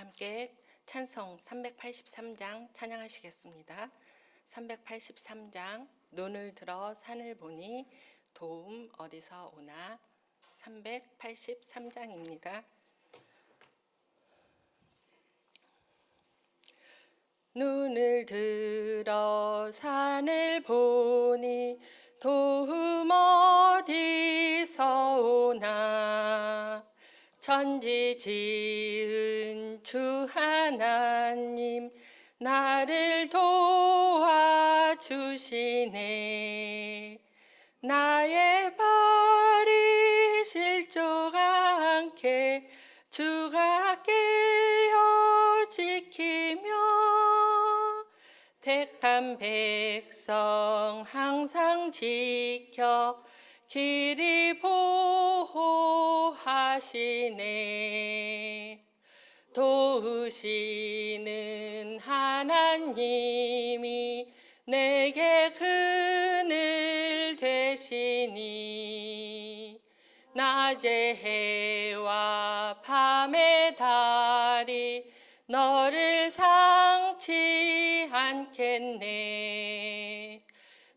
함께 찬송 383장 찬양하시겠습니다. 383장 눈을 들어 산을 보니 도움 어디서 오나 383장입니다. 눈을 들어 산을 보니 도움 어디서 오나 천지 지은 주 하나님 나를 도와주시네. 나의 발이 실족 않게 주가 깨어 지키며 택한 백성 항상 지켜 길이 보호하시네. 도우시는 하나님이 내게 그늘 되시니 낮의 해와 밤의 달이 너를 상치 않겠네.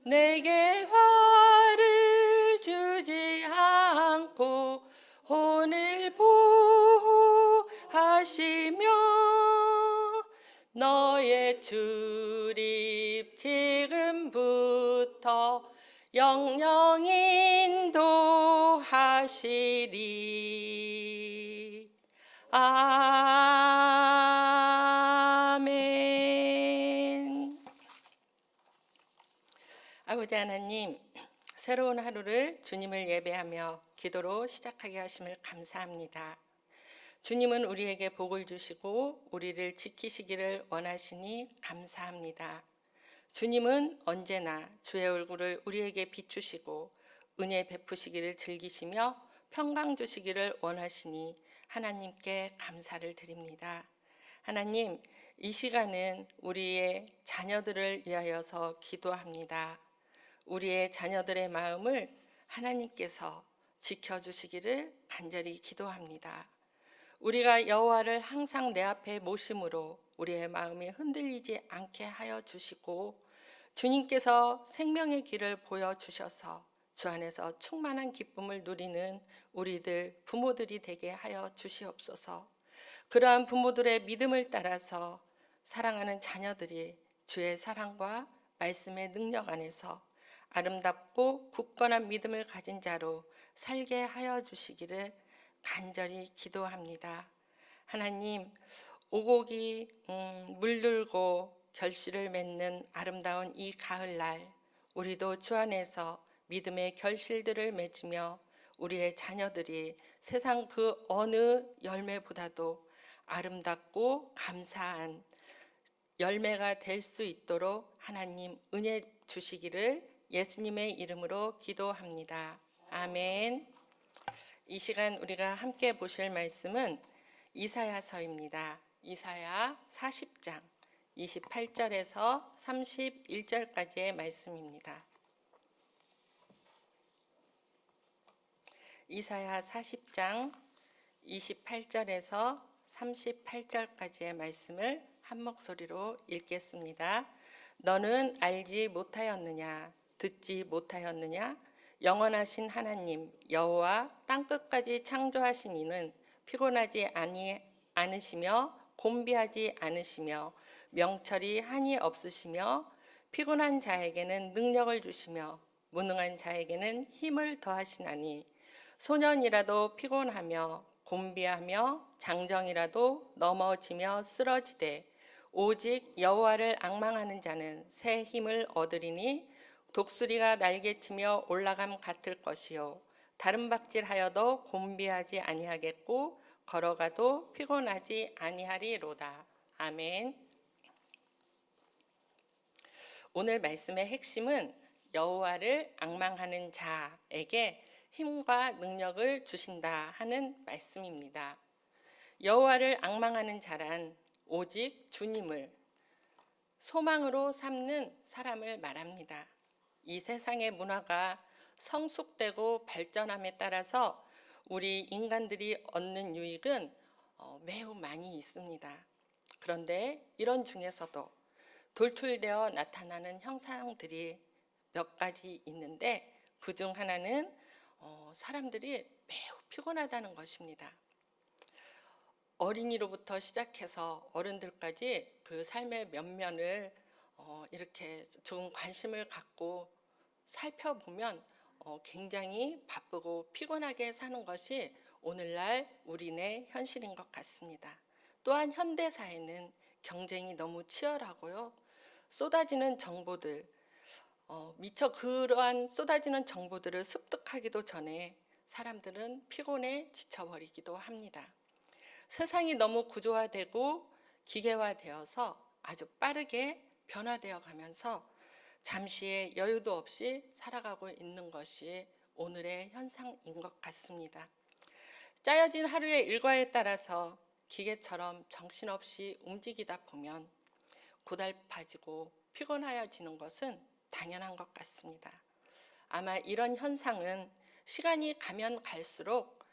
내게 화를 주지 않고 오늘 보호하시며 너의 출입 지금부터 영영 인도하시리. 아멘. 아버지 하나님, 새로운 하루를 주님을 예배하며 기도로 시작하게 하심을 감사합니다. 주님은 우리에게 복을 주시고 우리를 지키시기를 원하시니 감사합니다. 주님은 언제나 주의 얼굴을 우리에게 비추시고 은혜 베푸시기를 즐기시며 평강 주시기를 원하시니 하나님께 감사를 드립니다. 하나님, 이 시간은 우리의 자녀들을 위하여서 기도합니다. 우리의 자녀들의 마음을 하나님께서 지켜주시기를 간절히 기도합니다. 우리가 여호와를 항상 내 앞에 모심으로 우리의 마음이 흔들리지 않게 하여 주시고 주님께서 생명의 길을 보여주셔서 주 안에서 충만한 기쁨을 누리는 우리들 부모들이 되게 하여 주시옵소서. 그러한 부모들의 믿음을 따라서 사랑하는 자녀들이 주의 사랑과 말씀의 능력 안에서 아름답고 굳건한 믿음을 가진 자로 살게 하여 주시기를 간절히 기도합니다. 하나님, 오곡이 물들고 결실을 맺는 아름다운 이 가을날, 우리도 주 안에서 믿음의 결실들을 맺으며 우리의 자녀들이 세상 그 어느 열매보다도 아름답고 감사한 열매가 될 수 있도록 하나님 은혜 주시기를 예수님의 이름으로 기도합니다. 아멘. 이 시간 우리가 함께 보실 말씀은 이사야서입니다. 이사야 40장 28절에서 31절까지의 말씀입니다. 이사야 40장 28절에서 38절까지의 말씀을 한 목소리로 읽겠습니다. 너는 알지 못하였느냐? 듣지 못하였느냐? 영원하신 하나님 여호와 땅끝까지 창조하신 이는 피곤하지 않으시며 곤비하지 않으시며 명철이 한이 없으시며 피곤한 자에게는 능력을 주시며 무능한 자에게는 힘을 더하시나니 소년이라도 피곤하며 곤비하며 장정이라도 넘어지며 쓰러지되 오직 여호와를 앙망하는 자는 새 힘을 얻으리니 독수리가 날개치며 올라감 같을 것이요 다른 박질하여도 곤비하지 아니하겠고 걸어가도 피곤하지 아니하리로다. 아멘. 오늘 말씀의 핵심은 여호와를 앙망하는 자에게 힘과 능력을 주신다 하는 말씀입니다. 여호와를 앙망하는 자란 오직 주님을 소망으로 삼는 사람을 말합니다. 이 세상의 문화가 성숙되고 발전함에 따라서 우리 인간들이 얻는 유익은 매우 많이 있습니다. 그런데 이런 중에서도 돌출되어 나타나는 형상들이 몇 가지 있는데 그중 하나는 사람들이 매우 피곤하다는 것입니다. 어린이로부터 시작해서 어른들까지 그 삶의 면면을 이렇게 좀 관심을 갖고 살펴보면 굉장히 바쁘고 피곤하게 사는 것이 오늘날 우리네 현실인 것 같습니다. 또한 현대사회는 경쟁이 너무 치열하고요. 쏟아지는 정보들, 미처 그러한 쏟아지는 정보들을 습득하기도 전에 사람들은 피곤에 지쳐버리기도 합니다. 세상이 너무 구조화되고 기계화되어서 아주 빠르게 변화되어 가면서 잠시의 여유도 없이 살아가고 있는 것이 오늘의 현상인 것 같습니다. 짜여진 하루의 일과에 따라서 기계처럼 정신없이 움직이다 보면 고달파지고 피곤하여지는 것은 당연한 것 같습니다. 아마 이런 현상은 시간이 가면 갈수록,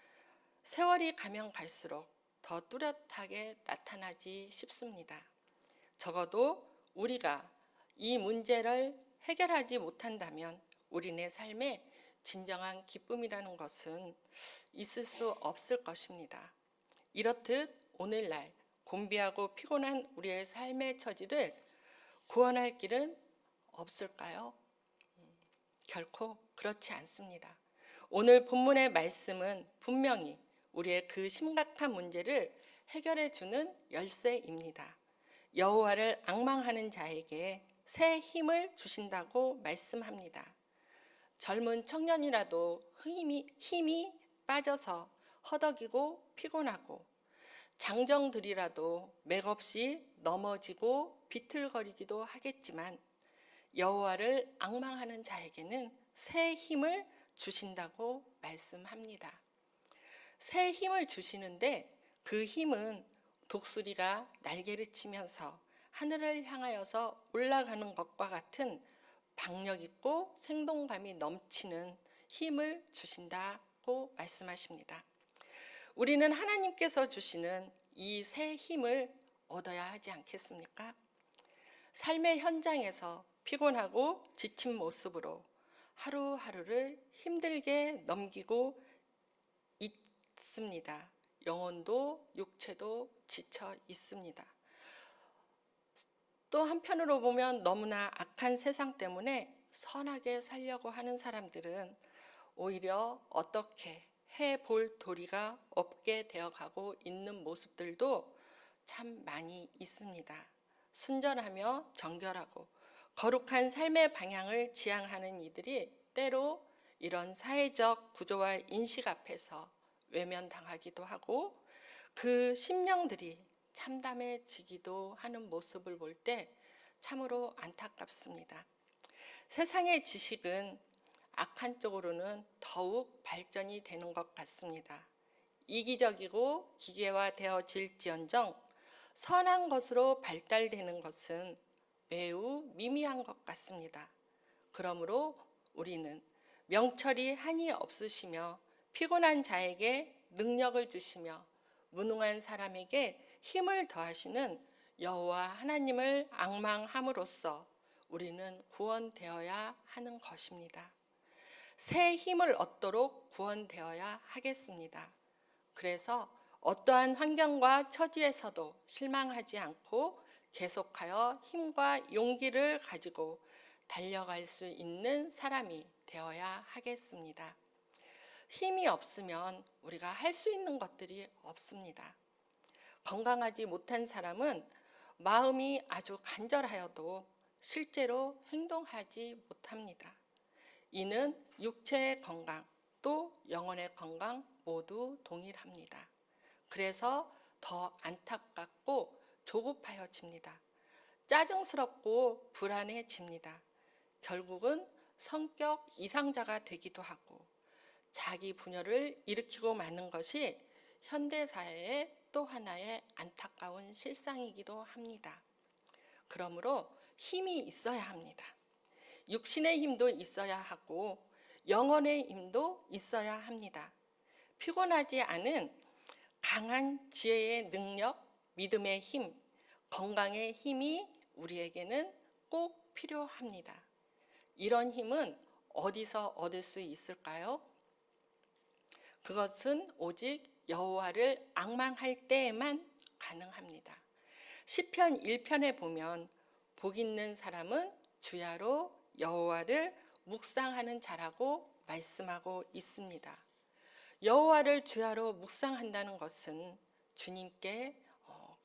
세월이 가면 갈수록 더 뚜렷하게 나타나지 싶습니다. 적어도 우리가 이 문제를 해결하지 못한다면 우리네 삶에 진정한 기쁨이라는 것은 있을 수 없을 것입니다. 이렇듯 오늘날 곤비하고 피곤한 우리의 삶의 처지를 구원할 길은 없을까요? 결코 그렇지 않습니다. 오늘 본문의 말씀은 분명히 우리의 그 심각한 문제를 해결해 주는 열쇠입니다. 여호와를 앙망하는 자에게 새 힘을 주신다고 말씀합니다. 젊은 청년이라도 힘이 빠져서 허덕이고 피곤하고 장정들이라도 맥없이 넘어지고 비틀거리기도 하겠지만 여호와를 앙망하는 자에게는 새 힘을 주신다고 말씀합니다. 새 힘을 주시는데 그 힘은 독수리가 날개를 치면서 하늘을 향하여서 올라가는 것과 같은 박력 있고 생동감이 넘치는 힘을 주신다고 말씀하십니다. 우리는 하나님께서 주시는 이 새 힘을 얻어야 하지 않겠습니까? 삶의 현장에서 피곤하고 지친 모습으로 하루하루를 힘들게 넘기고 있습니다. 영혼도 육체도 지쳐 있습니다. 또 한편으로 보면 너무나 악한 세상 때문에 선하게 살려고 하는 사람들은 오히려 어떻게 해볼 도리가 없게 되어가고 있는 모습들도 참 많이 있습니다. 순전하며 정결하고 거룩한 삶의 방향을 지향하는 이들이 때로 이런 사회적 구조와 인식 앞에서 외면당하기도 하고 그 심령들이 참담해지기도 하는 모습을 볼 때 참으로 안타깝습니다. 세상의 지식은 악한 쪽으로는 더욱 발전이 되는 것 같습니다. 이기적이고 기계화되어질지언정 선한 것으로 발달되는 것은 매우 미미한 것 같습니다. 그러므로 우리는 명철이 한이 없으시며 피곤한 자에게 능력을 주시며 무능한 사람에게 힘을 더하시는 여호와 하나님을 앙망함으로써 우리는 구원되어야 하는 것입니다. 새 힘을 얻도록 구원되어야 하겠습니다. 그래서 어떠한 환경과 처지에서도 실망하지 않고 계속하여 힘과 용기를 가지고 달려갈 수 있는 사람이 되어야 하겠습니다. 힘이 없으면 우리가 할 수 있는 것들이 없습니다. 건강하지 못한 사람은 마음이 아주 간절하여도 실제로 행동하지 못합니다. 이는 육체의 건강 또 영혼의 건강 모두 동일합니다. 그래서 더 안타깝고 조급하여집니다. 짜증스럽고 불안해집니다. 결국은 성격 이상자가 되기도 하고 자기 분열을 일으키고 마는 것이 현대사회의 또 하나의 안타까운 실상이기도 합니다. 그러므로 힘이 있어야 합니다. 육신의 힘도 있어야 하고 영혼의 힘도 있어야 합니다. 피곤하지 않은 강한 지혜의 능력, 믿음의 힘, 건강의 힘이 우리에게는 꼭 필요합니다. 이런 힘은 어디서 얻을 수 있을까요? 그것은 오직 여호와를 앙망할 때에만 가능합니다. 시편 1편에 보면 복 있는 사람은 주야로 여호와를 묵상하는 자라고 말씀하고 있습니다. 여호와를 주야로 묵상한다는 것은 주님께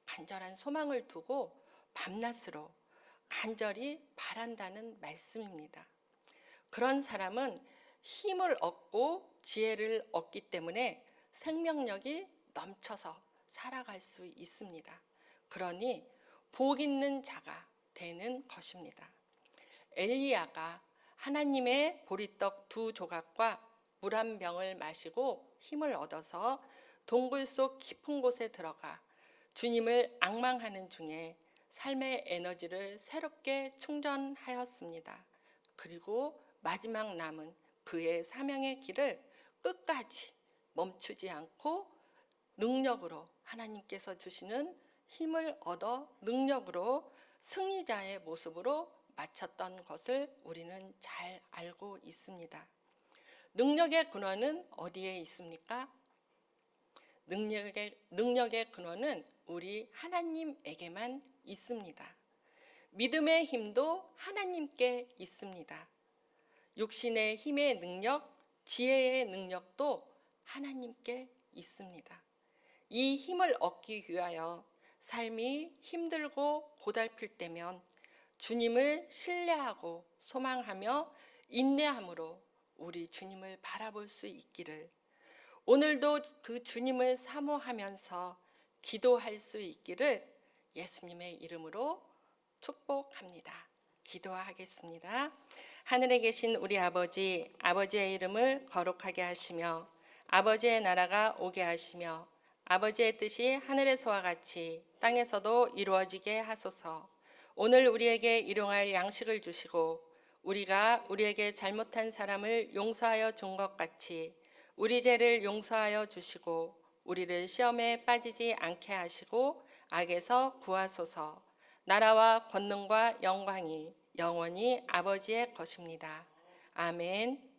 간절한 소망을 두고 밤낮으로 간절히 바란다는 말씀입니다. 그런 사람은 힘을 얻고 지혜를 얻기 때문에 생명력이 넘쳐서 살아갈 수 있습니다. 그러니 복 있는 자가 되는 것입니다. 엘리야가 하나님의 보리떡 2조각과 물 한 병을 마시고 힘을 얻어서 동굴 속 깊은 곳에 들어가 주님을 앙망하는 중에 삶의 에너지를 새롭게 충전하였습니다. 그리고 마지막 남은 그의 사명의 길을 끝까지 멈추지 않고 능력으로 하나님께서 주시는 힘을 얻어 능력으로 승리자의 모습으로 마쳤던 것을 우리는 잘 알고 있습니다. 능력의 근원은 어디에 있습니까? 능력의 근원은 우리 하나님에게만 있습니다. 믿음의 힘도 하나님께 있습니다. 육신의 힘의 능력, 지혜의 능력도 하나님께 있습니다. 이 힘을 얻기 위하여 삶이 힘들고 고달플 때면 주님을 신뢰하고 소망하며 인내함으로 우리 주님을 바라볼 수 있기를, 오늘도 그 주님을 사모하면서 기도할 수 있기를 예수님의 이름으로 축복합니다. 기도하겠습니다. 하늘에 계신 우리 아버지, 아버지의 이름을 거룩하게 하시며 아버지의 나라가 오게 하시며 아버지의 뜻이 하늘에서와 같이 땅에서도 이루어지게 하소서. 오늘 우리에게 일용할 양식을 주시고 우리가 우리에게 잘못한 사람을 용서하여 준 것 같이 우리 죄를 용서하여 주시고 우리를 시험에 빠지지 않게 하시고 악에서 구하소서. 나라와 권능과 영광이 영원히 아버지의 것입니다. 아멘.